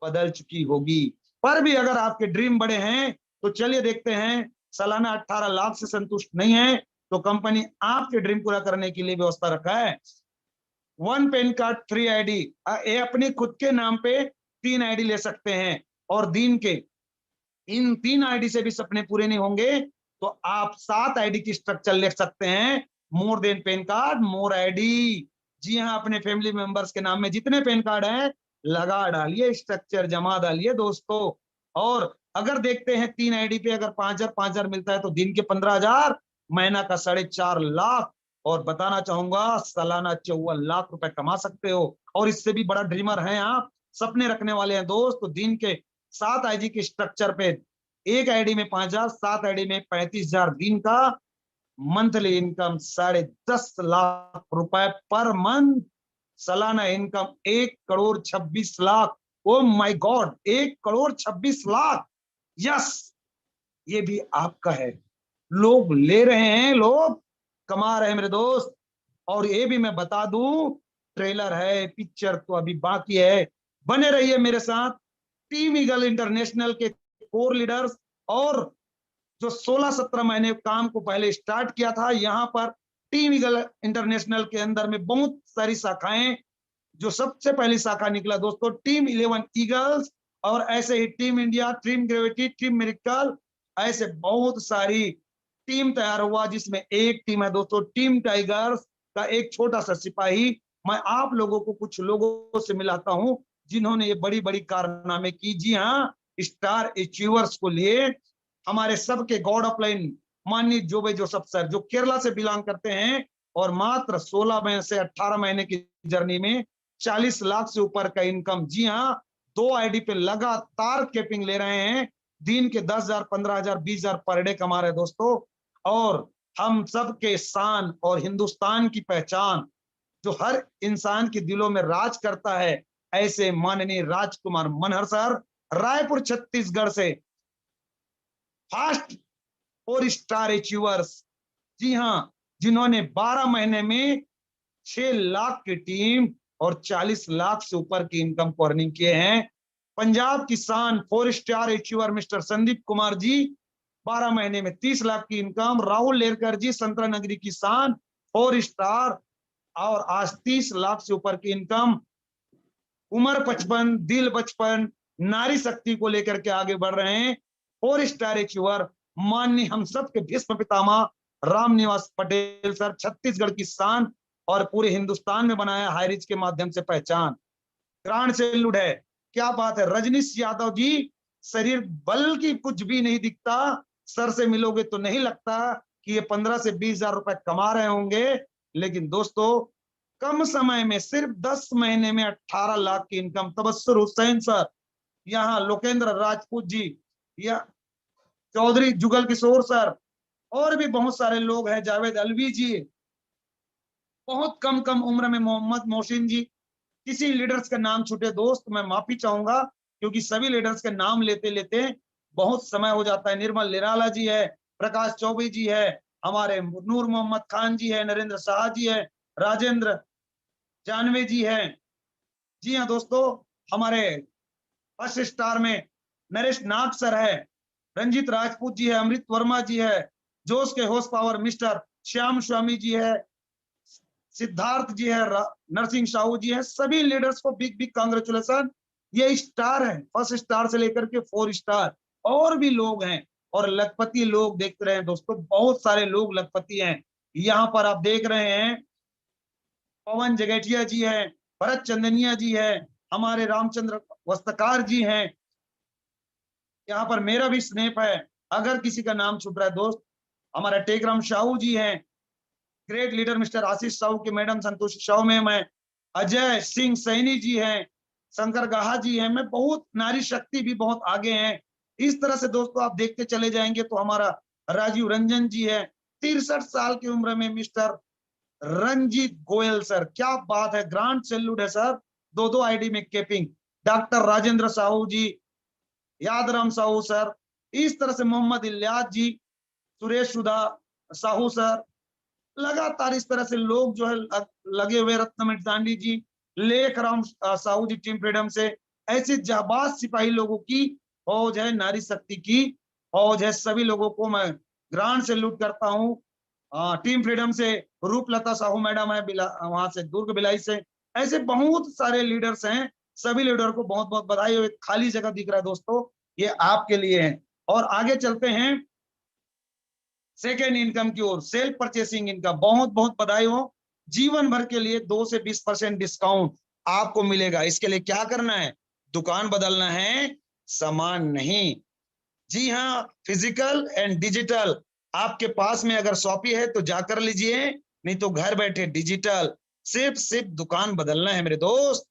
Speaker 2: बदल चुकी होगी। पर भी अगर आपके ड्रीम बड़े हैं तो चलिए देखते हैं, सालाना 18 लाख से संतुष्ट नहीं है तो कंपनी आपके ड्रीम पूरा करने के लिए व्यवस्था रखा है। 1 पैन कार्ड 3 आईडी, ये अपने खुद के नाम पे 3 आईडी ले सकते हैं, और दिन के इन 3 आईडी से भी सपने पूरे नहीं होंगे तो आप 7 आईडी की स्ट्रक्चर ले सकते हैं। मोर देन पैन कार्ड मोर आईडी। जी हाँ, अपने फैमिली मेंबर्स के नाम में जितने पैन कार्ड हैं लगा डालिए, स्ट्रक्चर जमा डालिए दोस्तों। और अगर देखते हैं 3 आईडी पे अगर 5,000 मिलता है तो दिन के 15,000, महीना का 4.5 लाख, और बताना चाहूंगा सालाना 54 लाख रुपए कमा सकते हो। और इससे भी बड़ा ड्रीमर हैं आप, सपने रखने वाले हैं दोस्त, तो दिन के 7 आईडी के स्ट्रक्चर पे एक आईडी में 5,000, 7 आईडी में 35,000 दिन का, मंथली इनकम 10.5 लाख रुपए पर मंथ, सालाना income 1,26,00,000। Oh my God, 1,26,00,000। Yes, ये भी आपका है। लोग ले रहे हैं, लोग कमा रहे हैं मेरे दोस्त। और ये भी मैं बता दूं, ट्रेलर है, पिक्चर तो अभी बाकी है। बने रहिए मेरे साथ। टीम ईगल इंटरनेशनल के कोर लीडर्स, और जो 16-17 महीने काम को पहले स्टार्ट किया था, यहाँ पर टीम ईगल इंटरनेशनल के अंदर में बहुत सारी शाखाएं, जो सबसे पहली शाखा निकला दोस्तों टीम 11 ईगल्स, और ऐसे ही team India, team gravity, team miracle, ऐसे बहुत सारी टीम तैयार हुआ, जिसमें एक टीम है दोस्तों टीम टाइगर्स का एक छोटा सा सिपाही। मैं आप लोगों को कुछ लोगों से मिलाता हूं जिन्होंने ये बड़ी बड़ी कारनामे की। जी हाँ, स्टार अचीवर्स को लिए हमारे सबके गॉड ऑफ लाइन माननीय जोबे जोसेफ सर, जो केरला से बिलोंग करते हैं, और मात्र 16 महीने से 18 महीने की जर्नी में 40 लाख से ऊपर का इनकम। जी हाँ, 2 आईडी पे लगातार कैपिंग ले रहे हैं, दिन के 10,000, 15,000, 20,000 पर डे कमा रहे दोस्तों। और हम सबके शान और हिंदुस्तान की पहचान, जो हर इंसान के दिलों में राज करता है, ऐसे माननीय राजकुमार मनहर सर, रायपुर छत्तीसगढ़ से फास्ट 4 स्टार अचीवर्स। जी हाँ, जिन्होंने 12 महीने में 6 लाख की टीम और 40 लाख से ऊपर की इनकम को अर्निंग किए हैं। पंजाब की शान 4 star achiever mister Sandeep Kumar ji, 12 महीने में 30 लाख की इनकम। राहुल लेरकर जी, संतरा नगरी की शान, 4 स्टार और आज 30 लाख से ऊपर की इनकम। उम्र 55, दिल 55, नारी शक्ति को लेकर के आगे बढ़ रहे हैं 4 स्टार अचीवर माननीय हम सब के भीष्म पितामह राम निवास पटेल सर, छत्तीसगढ़ की शान और पूरे हिंदुस्तान में बनाया हाईरिच के माध्यम से पहचान। ग्रांड सैल्यूट है, क्या बात है। रजनीश यादव जी, शरीर बल की कुछ भी नहीं दिखता, सर से मिलोगे तो नहीं लगता कि ये 15 से 20,000 रुपए कमा रहे होंगे, लेकिन दोस्तों कम समय में सिर्फ 10 महीने में 18 लाख की इनकम। तबस्सुर हुसैन सर, यहाँ लोकेंद्र राजपूत जी, या चौधरी जुगल किशोर सर, और भी बहुत सारे लोग हैं, जावेद अलवी जी, बहुत कम कम उम्र में मोहम्मद मोहसिन जी। किसी लीडर्स का नाम छूटे दोस्त मैं माफी चाहूंगा, क्योंकि सभी लीडर्स के नाम लेते लेते बहुत समय हो जाता है। निर्मल निराला जी है, प्रकाश चौबे जी है, हमारे नूर मोहम्मद खान जी है, नरेंद्र शाह जी है, राजेंद्र जानवे जी है। जी हाँ दोस्तों, हमारे फर्स्ट स्टार में नरेश नाग सर है, रंजीत राजपूत जी है, अमृत वर्मा जी है, जोश के horse power mister Shyam Swami ji है, सिद्धार्थ जी है, नरसिंह साहू जी है। सभी लीडर्स को बिग बिग कांग्रेचुलेशन। ये स्टार है, फर्स्ट स्टार से लेकर के 4 स्टार, और भी लोग हैं और लखपति लोग देख रहे हैं दोस्तों, बहुत सारे लोग लखपति हैं। यहाँ पर आप देख रहे हैं पवन जगेठिया जी हैं, भरत चंदनिया जी हैं, हमारे रामचंद्र वस्त्रकार जी हैं। यहाँ पर मेरा भी स्नेप है, अगर किसी का नाम छूट रहा है दोस्त। हमारा टेकराम साहू जी हैं, ग्रेट लीडर मिस्टर आशीष साहू की मैडम संतोषी साहू मैम है, अजय सिंह सैनी जी हैं, शंकर गाहा जी हैं। मैं बहुत, नारी शक्ति भी बहुत आगे हैं। इस तरह से दोस्तों आप देखते चले जाएंगे तो हमारा राजीव रंजन जी है, 63 साल की उम्र में मिस्टर रंजीत गोयल सर, क्या बात है, ग्रांड सैल्यूट है सर, दो दो आईडी में केपिंग। डॉक्टर राजेंद्र साहू जी, यादराम साहू सर, इस तरह से मोहम्मद इलियास जी, सुरेश सुधा साहू सर, लगातार इस तरह से लोग जो है लगे हुए, रत्नमणि दांडी जी, लेख राम साहू जी टीम फ्रीडम से, ऐसे जाबाज सिपाही लोगों की फौज है, नारी शक्ति की फौज है। सभी लोगों को मैं ग्रांड सैल्यूट करता हूँ। टीम फ्रीडम से रूपलता साहू मैडम है, वहां से दुर्ग बिलाई से, ऐसे बहुत सारे लीडर्स हैं। सभी लीडर को बहुत बहुत बधाई हो। एक खाली जगह दिख रहा है दोस्तों, ये आपके लिए है। और आगे चलते हैं सेकेंड इनकम की ओर, सेल्फ परचेसिंग इनकम। बहुत बहुत बधाई हो, जीवन भर के लिए 2 से 20% डिस्काउंट आपको मिलेगा। इसके लिए क्या करना है, दुकान बदलना है, सामान नहीं। जी हाँ, फिजिकल एंड डिजिटल, आपके पास में अगर शॉपी है तो जाकर लीजिए, नहीं तो घर बैठे डिजिटल। सिर्फ दुकान बदलना है मेरे दोस्त,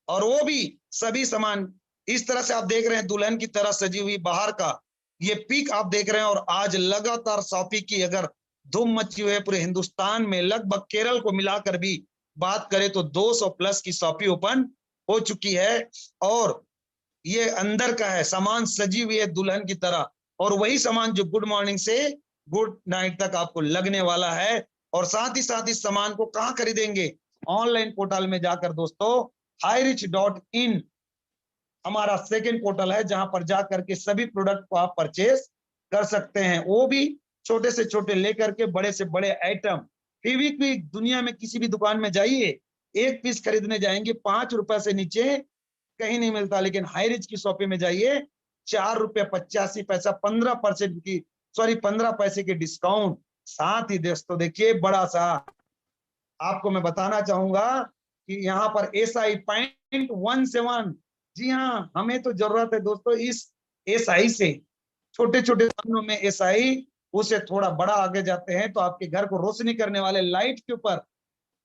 Speaker 2: और वो भी सभी सामान। इस तरह से आप देख रहे हैं दुल्हन की तरह सजी हुई बाहर का ये पिक आप देख रहे हैं। और आज लगातार शॉपी की अगर धूम मची हुई है पूरे हिंदुस्तान में, लगभग केरल को मिलाकर भी बात करें तो 200 प्लस की शॉपी ओपन हो चुकी है। और ये अंदर का है, सामान सजी हुई है दुल्हन की तरह, और वही सामान जो गुड मॉर्निंग से गुड नाइट तक आपको लगने वाला है। और साथ ही साथ इस सामान को कहाँ खरीदेंगे, ऑनलाइन पोर्टल में जाकर दोस्तों, hirich.in हमारा सेकेंड पोर्टल है, जहां पर जाकर के सभी प्रोडक्ट को आप परचेस कर सकते हैं। वो भी छोटे से छोटे लेकर के बड़े से बड़े आइटम। फेविक्विक दुनिया में किसी भी दुकान में जाइए, एक पीस खरीदने जाएंगे 5 रुपए से नीचे कहीं नहीं मिलता, लेकिन हाईरिच की शॉपिंग में जाइए 4 रुपए 85 पैसा, 15% की, सॉरी 15 पैसे की डिस्काउंट। साथ ही दोस्तों देखिए बड़ा सा आपको मैं बताना चाहूंगा कि यहाँ पर SI .17, जी हाँ, हमें तो जरूरत है दोस्तों इस SI से। छोटे छोटे सामानों में SI, उसे थोड़ा बड़ा आगे जाते हैं तो आपके घर को रोशनी करने वाले लाइट के ऊपर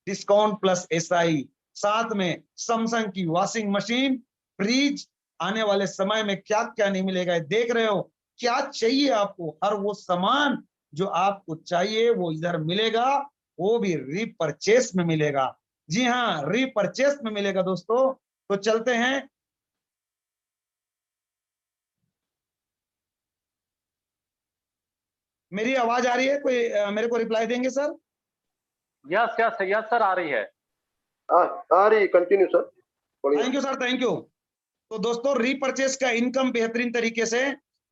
Speaker 2: डिस्काउंट प्लस SI। साथ में सैमसंग की वॉशिंग मशीन, फ्रिज, आने वाले समय में क्या क्या नहीं मिलेगा देख रहे हो। क्या चाहिए आपको, हर वो सामान जो आपको चाहिए वो इधर मिलेगा, वो भी रीपरचेस में मिलेगा। जी हाँ, रीपरचेस में मिलेगा दोस्तों। तो चलते हैं, मेरी आवाज आ रही है, कोई मेरे को रिप्लाई देंगे sir?
Speaker 1: Yes yes yes sir, आ रही है।
Speaker 3: आ रही, continue sir.
Speaker 2: Thank you sir, thank you. तो दोस्तों रीपरचेस का इनकम बेहतरीन तरीके से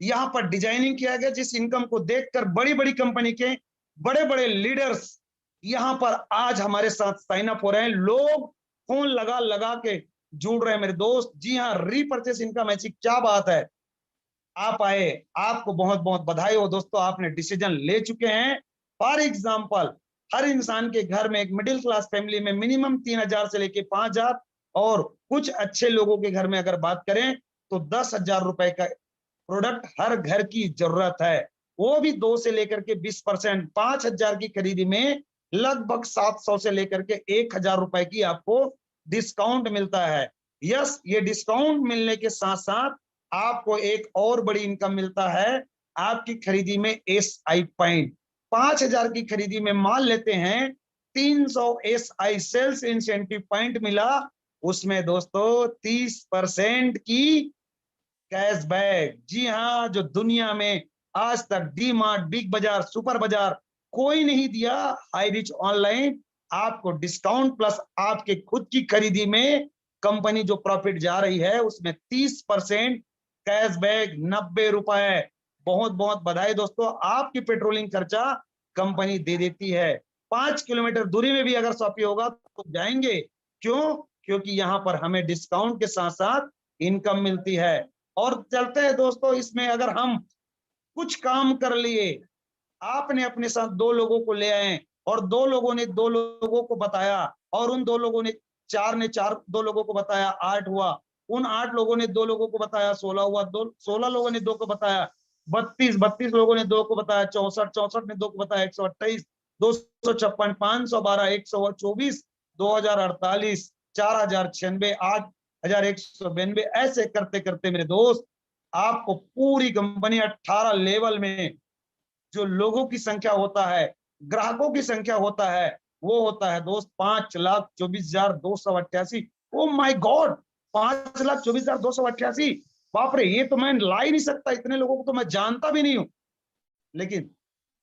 Speaker 2: यहाँ पर डिजाइनिंग किया गया, जिस इनकम को देखकर बड़ी बड़ी कंपनी के बड़े बड़े लीडर्स यहाँ पर आज हमारे साथ साइन अप हो रहे हैं। लोग फोन लगा लगा के जुड़ रहे हैं मेरे दोस्त। जी हाँ, रीपरचेस इनकम, ऐसी क्या बात है, आप आए, आपको बहुत बहुत बधाई हो दोस्तों, आपने डिसीजन ले चुके हैं। फॉर एग्जाम्पल, हर इंसान के घर में, एक मिडिल क्लास फैमिली में मिनिमम 3,000 से लेके 5,000, और कुछ अच्छे लोगों के घर में अगर बात करें तो 10,000 रुपए का प्रोडक्ट हर घर की जरूरत है। वो भी 2 से लेकर के 20%, 5,000 की खरीदी में लगभग 700 से लेकर के 1,000 रुपए की आपको डिस्काउंट मिलता है। यस, ये डिस्काउंट मिलने के साथ साथ आपको एक और बड़ी इनकम मिलता है, आपकी खरीदी में SI पॉइंट। 5,000 की खरीदी में मान लेते हैं 300 SI सेल्स इंसेंटिव पॉइंट मिला, उसमें दोस्तों 30% की कैशबैक। जी हाँ, जो दुनिया में आज तक डी मार्ट, बिग बाजार, सुपर बाजार कोई नहीं दिया, हाईरिच ऑनलाइन आपको डिस्काउंट प्लस आपके खुद की खरीदी में कंपनी जो प्रॉफिट जा रही है उसमें 30% कैशबैक, 90 रुपए। बहुत बहुत बधाई दोस्तों, आपकी पेट्रोलिंग खर्चा कंपनी दे देती है। 5 किलोमीटर दूरी में भी अगर शॉपिंग होगा तो जाएंगे, क्यों? क्योंकि यहाँ पर हमें डिस्काउंट के साथ साथ इनकम मिलती है। और चलते हैं दोस्तों, इसमें अगर हम कुछ काम कर लिए, आपने अपने साथ 2 लोगों को ले आए और 2 लोगों ने 2 लोगों को बताया और उन 2 लोगों ने 4 ने 4 2 लोगों को बताया, 8 हुआ। उन 8 लोगों ने 2 लोगों को बताया, 16 हुआ। 16 लोगों ने 2 को बताया, 32 लोगों ने 2 को बताया, 64 ने 2 को बताया, 128, 256, 512, 124, 2048, 4096, 8192। ऐसे करते करते मेरे दोस्त आपको पूरी कंपनी 18 लेवल में जो लोगों की संख्या होता है, ग्राहकों की संख्या होता है, वो होता है दोस्त 5,24,288। Oh my God, 5,24,288। बाप रे, ये तो मैं ला ही नहीं सकता, इतने लोगों को तो मैं जानता भी नहीं हूं। लेकिन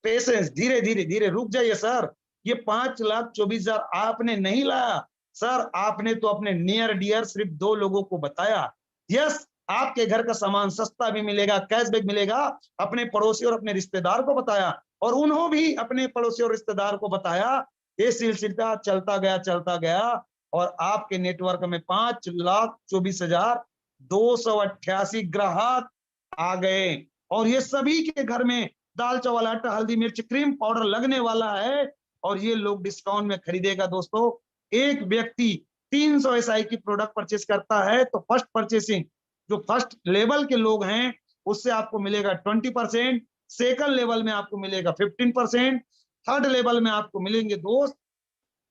Speaker 2: पेशेंस, धीरे धीरे धीरे, रुक जाइए सर। ये 5,24,000 आपने नहीं लाया सर, आपने तो अपने नियर डियर सिर्फ 2 लोगों को बताया। यस, आपके घर का सामान सस्ता भी मिलेगा, कैशबैक मिलेगा, अपने पड़ोसी और अपने रिश्तेदार को बताया और उन्होंने भी अपने पड़ोसी और रिश्तेदार को बताया। ये सिलसिला चलता गया और आपके नेटवर्क में 5,24,288 ग्राहक आ गए और ये सभी के घर में दाल चावल आटा हल्दी मिर्च क्रीम पाउडर लगने वाला है और ये लोग डिस्काउंट में खरीदेगा। दोस्तों, एक व्यक्ति 300 एसआई की प्रोडक्ट परचेस करता है तो फर्स्ट परचेसिंग जो फर्स्ट लेवल के लोग हैं उससे आपको मिलेगा 20%, सेकंड लेवल में आपको मिलेगा 15%, थर्ड लेवल में आपको मिलेंगे दोस्त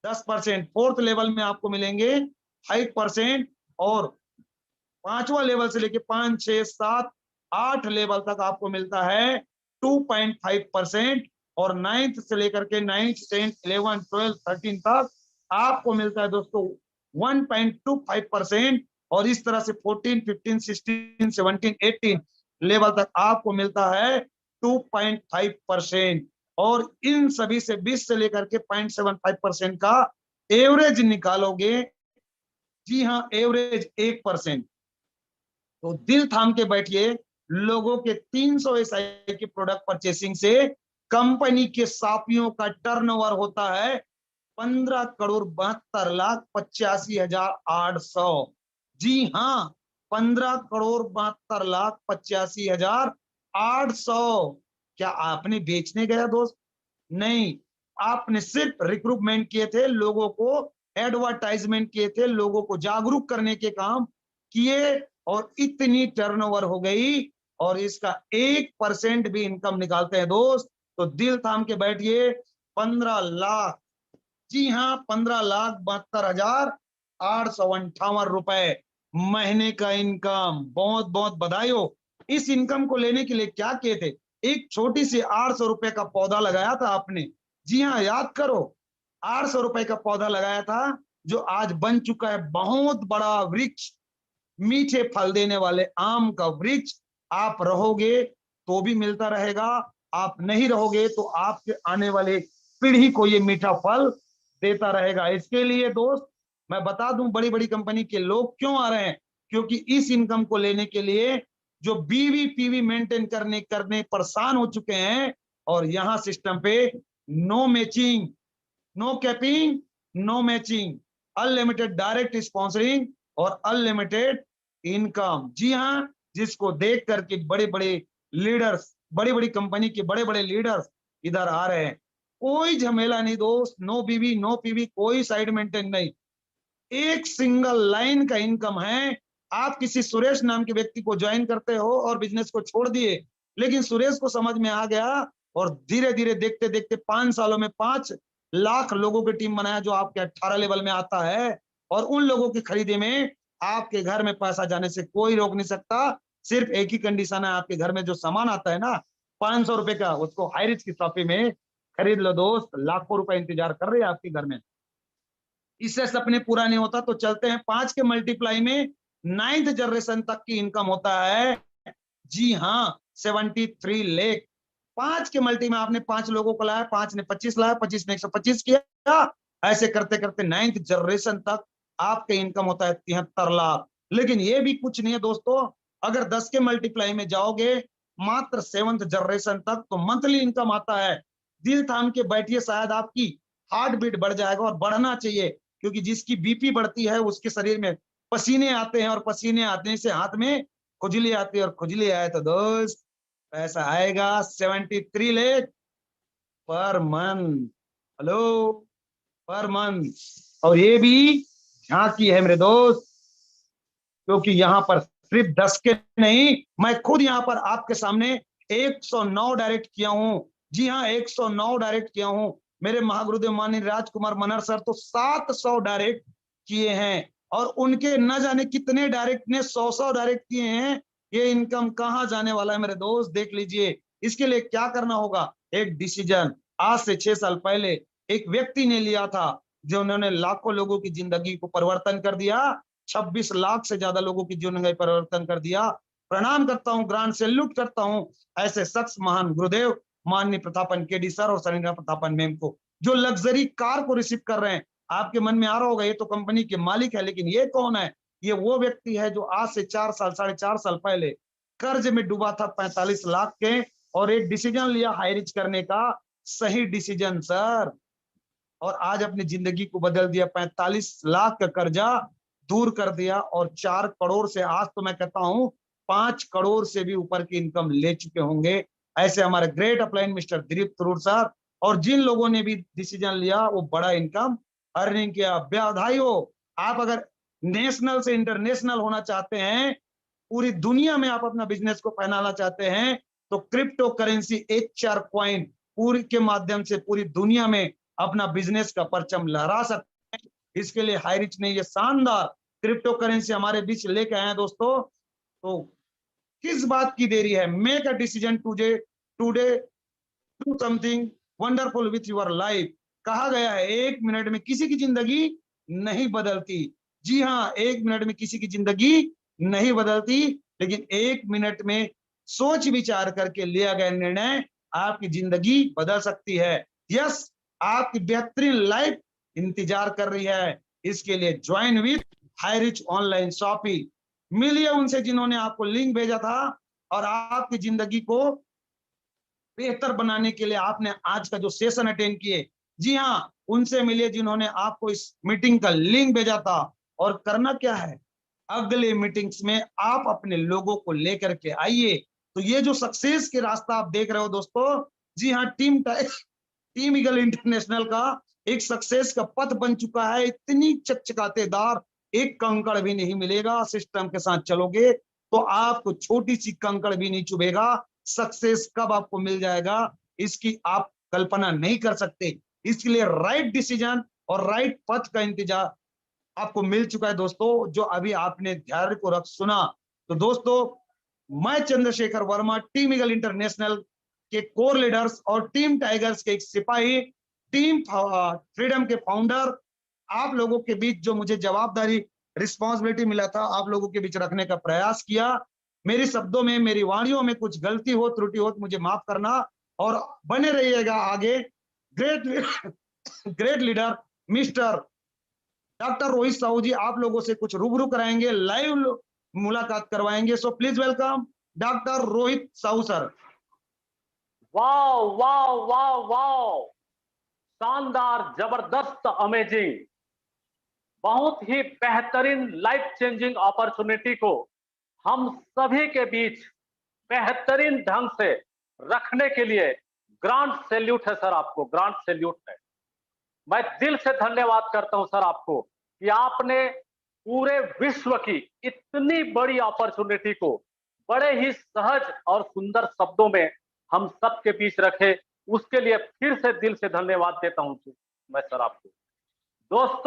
Speaker 2: 10%, फोर्थ लेवल में आपको मिलेंगे 5% और 5वां लेवल से लेके 5, 6, 7, 8 लेवल तक आपको मिलता है 2.5% और 9th से लेकर के 9th, 10th, 11, 12, 13 तक आपको मिलता है दोस्तों 1.25% और इस तरह से 14, 15, 16, 17, 18 लेवल तक आपको मिलता है 2.5% और इन सभी से 20 से लेकर के 0.75% का एवरेज निकालोगे। जी हाँ, एवरेज 1%। तो दिल थाम के बैठिए, लोगों के 300 एसआई के प्रोडक्ट परचेसिंग से कंपनी के साफियों का टर्नओवर होता है 15,72,85,800। जी हाँ, 15,72,85,800। क्या आपने बेचने गया दोस्त? नहीं, आपने सिर्फ रिक्रूटमेंट किए थे, लोगों को एडवर्टाइजमेंट किए थे, लोगों को जागरूक करने के काम किए और इतनी टर्नओवर हो गई और इसका 1% भी इनकम निकालते हैं दोस्त तो दिल थाम के बैठिए 15 लाख, जी हाँ 15,72,858 रुपए महीने का इनकम। बहुत बहुत बधाई हो। इस इनकम को लेने के लिए क्या किए थे? एक छोटी सी 800 रुपए का पौधा लगाया था आपने। जी हाँ, याद करो, 800 रुपए का पौधा लगाया था जो आज बन चुका है बहुत बड़ा वृक्ष, मीठे फल देने वाले आम का वृक्ष। आप रहोगे तो भी मिलता रहेगा, आप नहीं रहोगे तो आपके आने वाले पीढ़ी को ये मीठा फल देता रहेगा। इसके लिए दोस्त मैं बता दूं, बड़ी बड़ी कंपनी के लोग क्यों आ रहे हैं, क्योंकि इस इनकम को लेने के लिए जो बीवी पीवी मेंटेन करने परेशान हो चुके हैं और यहाँ सिस्टम पे no matching, no capping, no matching, unlimited direct sponsoring और अनलिमिटेड इनकम। जी हाँ, जिसको देख करके बड़े बड़े लीडर्स, बड़ी बड़ी कंपनी के बड़े बड़े लीडर्स इधर आ रहे हैं। कोई झमेला नहीं दोस्त, नो बीवी नो पीवी, कोई साइड मेंटेन नहीं, एक सिंगल लाइन का इनकम है। आप किसी सुरेश नाम के व्यक्ति को ज्वाइन करते हो और बिजनेस को छोड़ दिए, लेकिन सुरेश को समझ में आ गया और धीरे धीरे देखते देखते 5 सालों में 5 लाख लोगों की टीम बनाया जो आपके 18 लेवल में आता है और उन लोगों की खरीदी में आपके घर में पैसा जाने से कोई रोक नहीं सकता। सिर्फ एक ही कंडीशन है, आपके घर में जो सामान आता है ना 500 रुपए का, उसको हाईरिच की शॉपी में खरीद लो दोस्त। लाखों रुपए इंतजार कर रहे हैं आपके घर में। इससे सपने पूरा नहीं होता तो चलते हैं 5 के मल्टीप्लाई में 9th जनरेशन तक की इनकम होता है। जी हाँ, 73 लाख। 5 के मल्टी में आपने 5 लोगों को लाया, 5 ने 25 लाया, 25 ने 125 किया, ऐसे करते करते 9th जनरेशन तक आपके इनकम होता है 73 लाख। लेकिन ये भी कुछ नहीं है दोस्तों, अगर 10 के मल्टीप्लाई में जाओगे मात्र 7th जनरेशन तक तो मंथली इनकम आता है। दिल थाम के बैठिए, शायद आपकी हार्ट बीट बढ़ जाएगा और बढ़ना चाहिए, क्योंकि जिसकी बीपी बढ़ती है उसके शरीर में पसीने आते हैं और पसीने आने से हाथ में खुजली आती है और खुजली आए तो दोस्त पैसा आएगा 73 lakh per month. Hello, per month. और ये भी झांकी है मेरे दोस्त, क्योंकि यहाँ पर सिर्फ 10 के नहीं, मैं खुद यहाँ पर आपके सामने 109 डायरेक्ट किया हूं। जी हाँ, 109 डायरेक्ट किया हूं। मेरे महागुरुदेव माननीय राजकुमार मनहर सर तो 700 डायरेक्ट किए हैं, और उनके न जाने कितने डायरेक्ट ने 100 डायरेक्ट किए हैं। ये इनकम कहाँ जाने वाला है मेरे दोस्त, देख लीजिए। इसके लिए क्या करना होगा, एक डिसीजन आज से 6 साल पहले एक व्यक्ति ने लिया था, जो उन्होंने लाखों लोगों की जिंदगी को परिवर्तन कर दिया। 26 लाख से ज्यादा लोगों की जीवन में परिवर्तन कर दिया। प्रणाम करता हूं, ग्रांड सैल्यूट करता हूं ऐसे शख्स महान गुरुदेव माननीय प्रतापन केडी सर और सरिंगा प्रतापन मैम को, जो लग्जरी कार को रिसीव कर रहे हैं। आपके मन में आ रहा होगा ये तो कंपनी के मालिक है, लेकिन ये कौन है? ये वो व्यक्ति है जो आज से 4 साल 4.5 साल पहले कर्ज में डूबा था 45 लाख के, और एक डिसीजन लिया हाईरिच करने का। सही डिसीजन सर, और आज अपनी जिंदगी को बदल दिया। 45 लाख का कर्जा दूर कर दिया, और 4 करोड़ से, आज तो मैं कहता हूं 5 करोड़ से भी ऊपर की इनकम ले चुके होंगे। ऐसे हमारे great upline mister Dilip Tharoor sir, और जिन लोगों ने भी डिसीजन लिया वो बड़ा इनकम अर्निंग किया। बधाइयों, आप अगर नेशनल से इंटरनेशनल होना चाहते हैं, पूरी दुनिया में आप अपना बिजनेस को फैलाना चाहते हैं, तो क्रिप्टो करेंसी HR कॉइन पूरी के माध्यम से पूरी दुनिया में अपना बिजनेस का परचम लहरा सकते हैं। इसके लिए हाईरिच ने ये शानदार क्रिप्टो करेंसी हमारे बीच लेके आए हैं दोस्तों। तो किस बात की देरी है? Make a decision today, today do something wonderful with your life. कहा गया है 1 मिनट में किसी की जिंदगी नहीं बदलती। जी हाँ, 1 मिनट में किसी की जिंदगी नहीं बदलती, लेकिन 1 मिनट में सोच विचार करके लिया गया निर्णय आपकी जिंदगी बदल सकती है। यस, आपकी बेहतरीन लाइफ इंतजार कर रही है। इसके लिए join with Highrich online shopping. मिलिए उनसे जिन्होंने आपको लिंक भेजा था, और आपकी जिंदगी को बेहतर बनाने के लिए आपने आज का जो सेशन अटेंड किए, जी हाँ, उनसे मिलिए जिन्होंने आपको इस मीटिंग का लिंक भेजा था। और करना क्या है, अगले मीटिंग्स में आप अपने लोगों को लेकर के आइए। तो ये जो सक्सेस के रास्ता आप देख रहे हो दोस्तों, जी हाँ, टीम ईगल इंटरनेशनल का एक सक्सेस का पथ बन चुका है। इतनी चकचकातेदार एक कंकड़ भी नहीं मिलेगा। सिस्टम के साथ चलोगे तो आपको छोटी सी कंकड़ भी नहीं चुभेगा। सक्सेस कब आपको मिल जाएगा, इसकी आप कल्पना नहीं कर सकते। इसलिए राइट डिसीजन और राइट पथ का इंतजार आपको मिल चुका है दोस्तों, जो अभी आपने ध्यान को रख सुना। तो दोस्तों, मैं Chandrashekhar Verma, team eagle international के कोर लीडर्स और टीम टाइगर्स के एक सिपाही, टीम फ्रीडम के फाउंडर, आप लोगों के बीच जो मुझे जवाबदारी रिस्पॉन्सिबिलिटी मिला था, आप लोगों के बीच रखने का प्रयास किया। मेरी शब्दों में, मेरी वाणियों में कुछ गलती हो, त्रुटि हो तो मुझे माफ करना, और बने रहिएगा आगे। Great great leader mister doctor Rohit Sahu ji आप लोगों से कुछ रूबरू कराएंगे, लाइव मुलाकात करवाएंगे। So please welcome doctor Rohit Sahu sir.
Speaker 1: वाह वाह वाह वाह, शानदार, जबरदस्त, अमेजिंग, बहुत ही बेहतरीन लाइफ चेंजिंग अपॉर्चुनिटी को हम सभी के बीच बेहतरीन ढंग से रखने के लिए ग्रांड सैल्यूट है सर, आपको ग्रांड सैल्यूट है। मैं दिल से धन्यवाद करता हूं सर आपको कि आपने पूरे विश्व की इतनी बड़ी अपॉर्चुनिटी को बड़े ही सहज और सुंदर शब्दों में हम सबके बीच रखे। उसके लिए फिर से दिल से धन्यवाद देता हूं मैं सर आपको। दोस्तों,